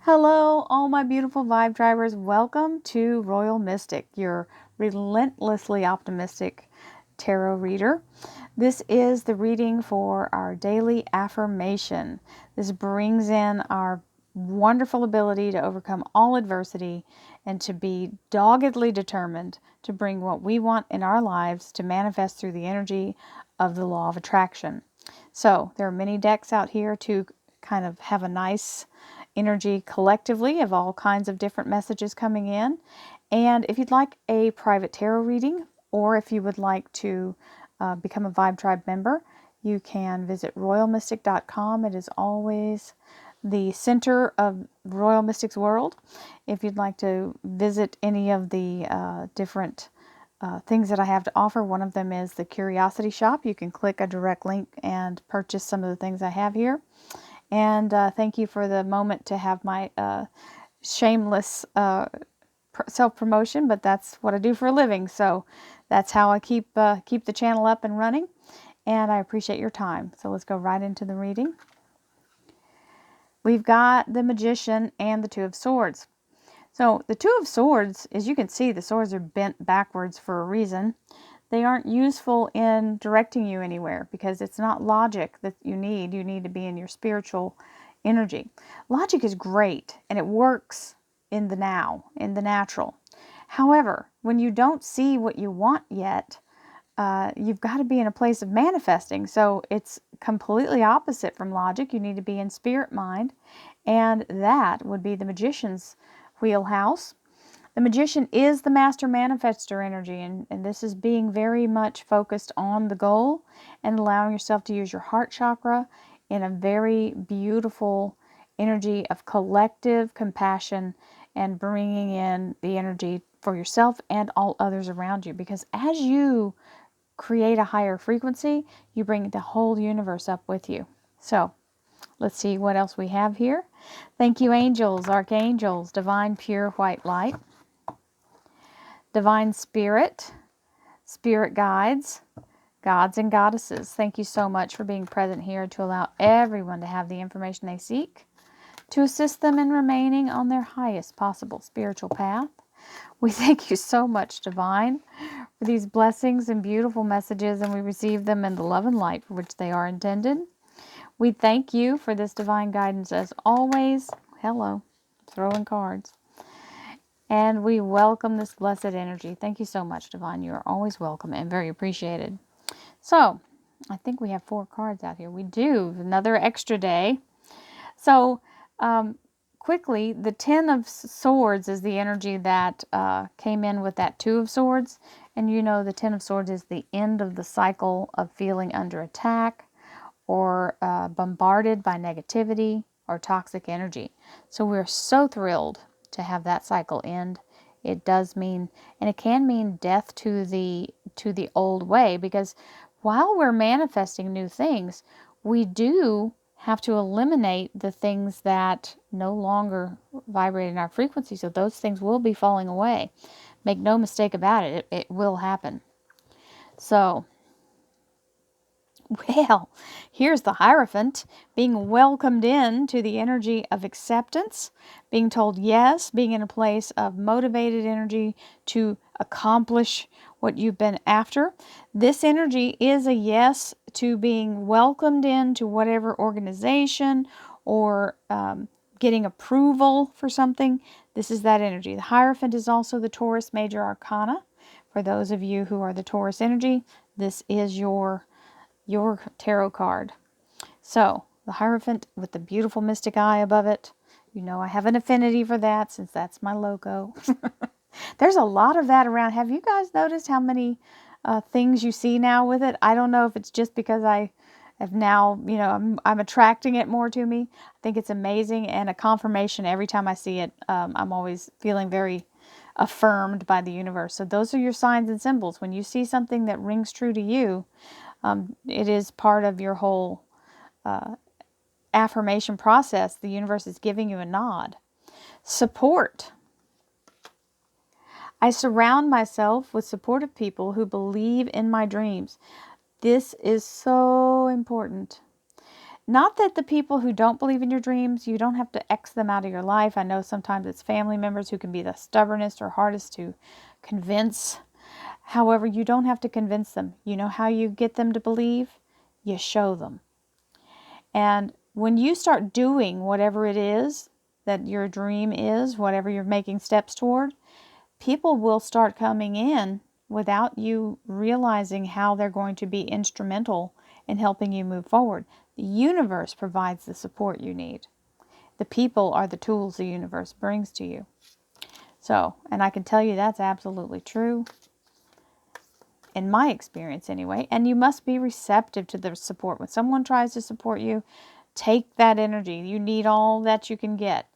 Hello, all my beautiful vibe drivers. Welcome to Royal Mystic, your relentlessly optimistic tarot reader. This is the reading for our daily affirmation. This brings in our wonderful ability to overcome all adversity and to be doggedly determined to bring what we want in our lives to manifest through the energy of the law of attraction. So there are many decks out here to kind of have a nice energy collectively of all kinds of different messages coming in. And if you'd like a private tarot reading, or if you would like to become a Vibe Tribe member, you can visit royalmystic.com. It is always the center of Royal Mystic's world. If you'd like to visit any of the different things that I have to offer, one of them is the Curiosity Shop. You can click a direct link and purchase some of the things I have here. And thank you for the moment to have my shameless self-promotion, but that's what I do for a living. So that's how I keep the channel up and running. And I appreciate your time. So let's go right into the reading. We've got the Magician and the Two of Swords. So the Two of Swords, as you can see, the swords are bent backwards for a reason. They aren't useful in directing you anywhere because it's not logic that you need. You need to be in your spiritual energy. Logic is great and it works in the now, in the natural. However, when you don't see what you want yet, you've got to be in a place of manifesting. So it's completely opposite from logic. You need to be in spirit mind, and that would be the Magician's wheelhouse. The Magician is the master manifester energy, and this is being very much focused on the goal and allowing yourself to use your heart chakra in a very beautiful energy of collective compassion and bringing in the energy for yourself and all others around you. Because as you create a higher frequency, you bring the whole universe up with you. So let's see what else we have here. Thank you, angels, archangels, divine pure white light, divine spirit, spirit guides, gods and goddesses. Thank you so much for being present here to allow everyone to have the information they seek, to assist them in remaining on their highest possible spiritual path. We thank you so much, Divine, for these blessings and beautiful messages, and we receive them in the love and light for which they are intended. We thank you for this divine guidance as always. Hello, throwing cards. And we welcome this blessed energy. Thank you so much, Divine. You are always welcome and very appreciated. So, I think we have 4 cards out here. We do. Another extra day. So, quickly, the Ten of Swords is the energy that came in with that Two of Swords. And you know the Ten of Swords is the end of the cycle of feeling under attack or bombarded by negativity or toxic energy. So we're so thrilled to have that cycle end. It does mean, and it can mean death to the old way, because while we're manifesting new things, we do have to eliminate the things that no longer vibrate in our frequency. So those things will be falling away. Make no mistake about it. It will happen. So, well, here's the Hierophant being welcomed in to the energy of acceptance, being told yes, being in a place of motivated energy to accomplish what you've been after. This energy is a yes to being welcomed into whatever organization or getting approval for something. This is that energy. The Hierophant is also the Taurus Major Arcana. For those of you who are the Taurus energy, this is your tarot card. So, the Hierophant with the beautiful mystic eye above it. You know I have an affinity for that since that's my logo. There's a lot of that around. Have you guys noticed how many things you see now with it? I don't know if it's just because I have now, I'm attracting it more to me. I think it's amazing and a confirmation every time I see it. I'm always feeling very affirmed by the universe. So those are your signs and symbols. When you see something that rings true to you, it is part of your whole affirmation process. The universe is giving you a nod. Support. I surround myself with supportive people who believe in my dreams. This is so important. Not that the people who don't believe in your dreams, you don't have to X them out of your life. I know sometimes it's family members who can be the stubbornest or hardest to convince. However, you don't have to convince them. You know how you get them to believe? You show them. And when you start doing whatever it is that your dream is, whatever you're making steps toward, people will start coming in without you realizing how they're going to be instrumental in helping you move forward. The universe provides the support you need. The people are the tools the universe brings to you. So, and I can tell you that's absolutely true, in my experience anyway. And you must be receptive to the support. When someone tries to support you, take that energy. You need all that you can get.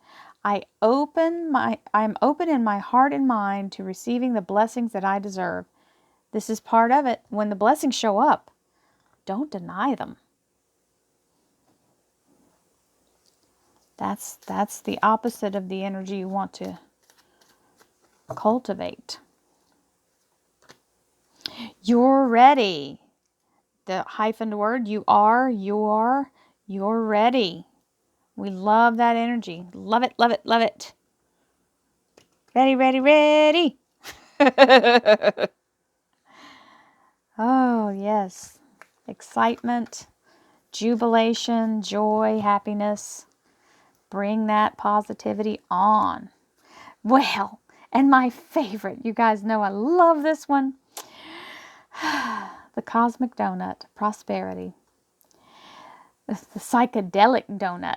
I'm open in my heart and mind to receiving the blessings that I deserve. This is part of it. When the blessings show up, don't deny them. That's the opposite of the energy you want to cultivate. You're ready. The hyphened word, you're ready. We love that energy. Love it, love it, love it. Ready, ready, ready. Oh, yes. Excitement, jubilation, joy, happiness. Bring that positivity on. Well, and my favorite, you guys know I love this one. The cosmic donut, prosperity. The psychedelic donut.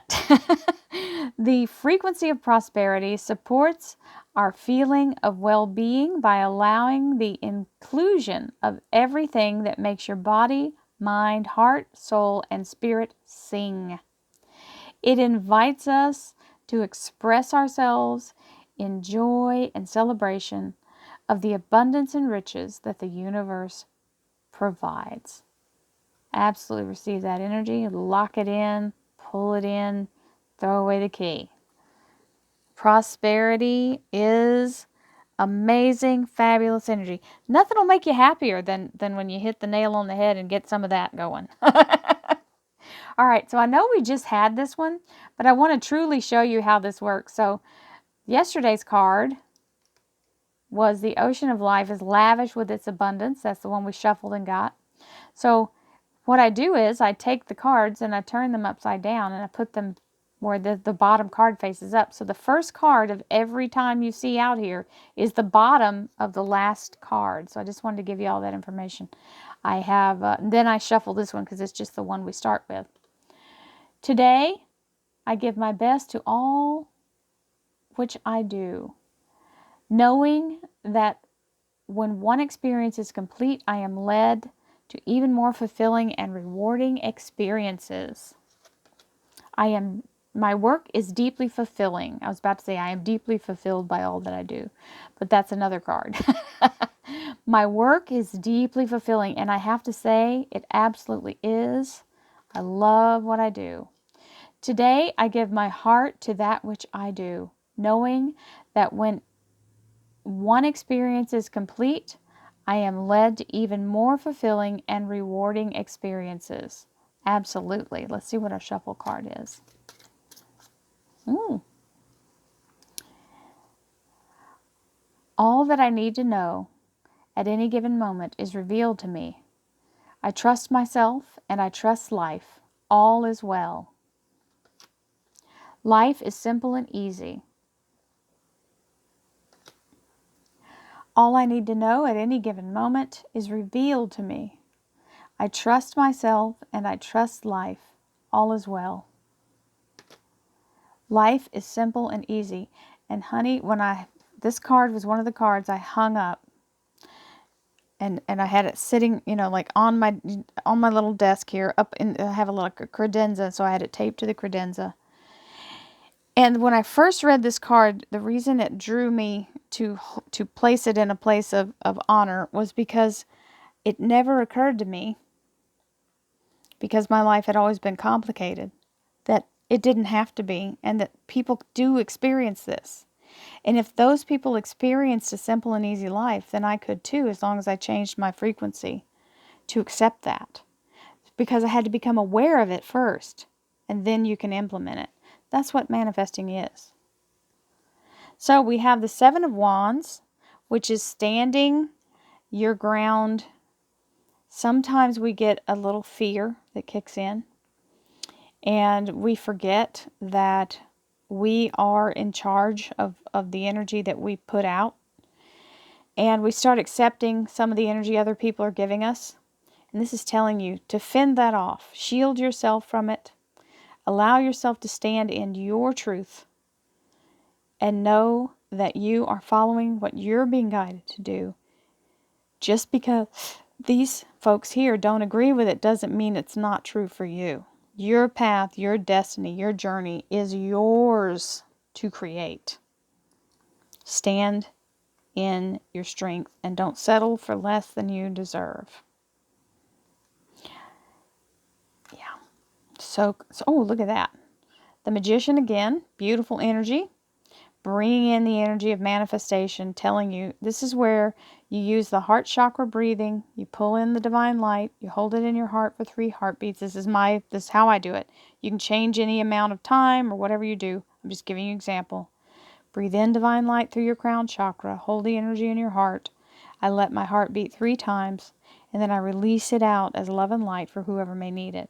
The frequency of prosperity supports our feeling of well-being by allowing the inclusion of everything that makes your body, mind, heart, soul, and spirit sing. It invites us to express ourselves in joy and celebration of the abundance and riches that the universe provides. Absolutely receive that energy, lock it in, pull it in, throw away the key. Prosperity is amazing, fabulous energy. Nothing will make you happier than when you hit the nail on the head and get some of that going. All right, so I know we just had this one, but I want to truly show you how this works. So yesterday's card was the ocean of life is lavish with its abundance. That's the one we shuffled and got. So what I do is I take the cards and I turn them upside down and I put them where the bottom card faces up. So the first card of every time you see out here is the bottom of the last card. So I just wanted to give you all that information. I have, then I shuffle this one because it's just the one we start with. Today, I give my best to all which I do, knowing that when one experience is complete, I am led to even more fulfilling and rewarding experiences. My work is deeply fulfilling. I was about to say I am deeply fulfilled by all that I do, but that's another card. My work is deeply fulfilling, and I have to say it absolutely is. I love what I do. Today, I give my heart to that which I do, knowing that when one experience is complete, I am led to even more fulfilling and rewarding experiences. Absolutely. Let's see what our shuffle card is. All that I need to know at any given moment is revealed to me. I trust myself and I trust life. All is well. Life is simple and easy. All I need to know at any given moment is revealed to me. I trust myself and I trust life. All is well. Life is simple and easy. And honey, this card was one of the cards I hung up. And I had it sitting, like on my little desk here. I have a little credenza, so I had it taped to the credenza. And when I first read this card, the reason it drew me to place it in a place of honor was because it never occurred to me, because my life had always been complicated, that it didn't have to be, and that people do experience this. And if those people experienced a simple and easy life, then I could too, as long as I changed my frequency to accept that. Because I had to become aware of it first. and then you can implement it. That's what manifesting is. So we have the Seven of Wands, which is standing your ground. Sometimes we get a little fear that kicks in, and we forget that we are in charge of the energy that we put out. And we start accepting some of the energy other people are giving us. And this is telling you to fend that off. Shield yourself from it. Allow yourself to stand in your truth. And know that you are following what you're being guided to do. Just because these folks here don't agree with it doesn't mean it's not true for you. Your path, your destiny, your journey is yours to create. Stand in your strength and don't settle for less than you deserve. Yeah. So oh, look at that. The Magician again, beautiful energy. Bringing in the energy of manifestation, telling you this is where you use the heart chakra breathing. You pull in the divine light. You hold it in your heart for 3 heartbeats. This is how I do it. You can change any amount of time or whatever you do. I'm just giving you an example. Breathe in divine light through your crown chakra. Hold the energy in your heart. I let my heart beat 3 times, and then I release it out as love and light for whoever may need it.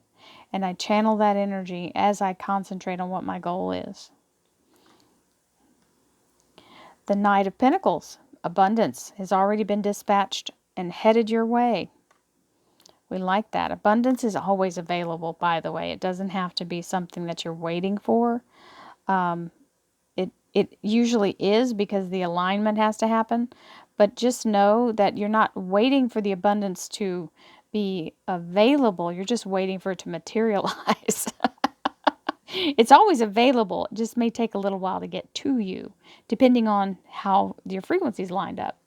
And I channel that energy as I concentrate on what my goal is. The Knight of Pentacles, abundance, has already been dispatched and headed your way. We like that. Abundance is always available, by the way. It doesn't have to be something that you're waiting for. It usually is because the alignment has to happen. But just know that you're not waiting for the abundance to be available. You're just waiting for it to materialize. It's always available. It just may take a little while to get to you, depending on how your frequency's lined up.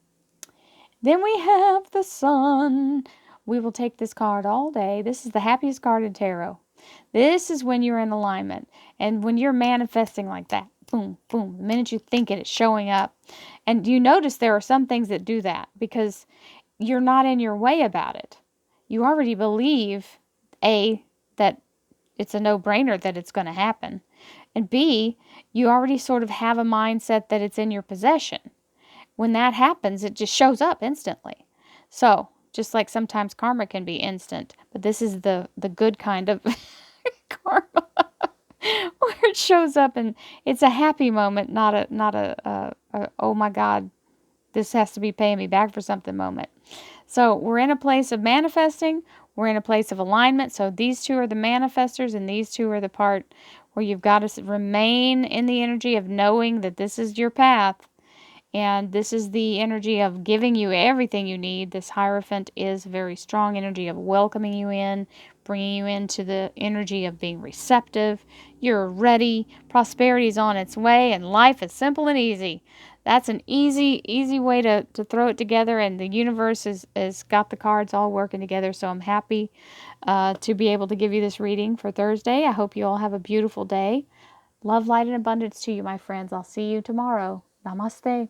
Then we have the Sun. We will take this card all day. This is the happiest card in tarot. This is when you're in alignment. And when you're manifesting like that, boom, boom, the minute you think it, it's showing up. And you notice there are some things that do that because you're not in your way about it. You already believe, A, that it's a no-brainer that it's going to happen. And B, you already sort of have a mindset that it's in your possession. When that happens, it just shows up instantly. So, just like sometimes karma can be instant, but this is the good kind of karma where it shows up and it's a happy moment, not a oh my God, this has to be paying me back for something moment. So we're in a place of manifesting. We're in a place of alignment. So these two are the manifestors and these two are the part where you've got to remain in the energy of knowing that this is your path. And this is the energy of giving you everything you need. This Hierophant is very strong energy of welcoming you in, bringing you into the energy of being receptive. You're ready. Prosperity is on its way, and life is simple and easy. That's an easy way to throw it together, and the universe has got the cards all working together, so I'm happy to be able to give you this reading for Thursday. I hope you all have a beautiful day. Love, light, and abundance to you, my friends. I'll see you tomorrow. Namaste.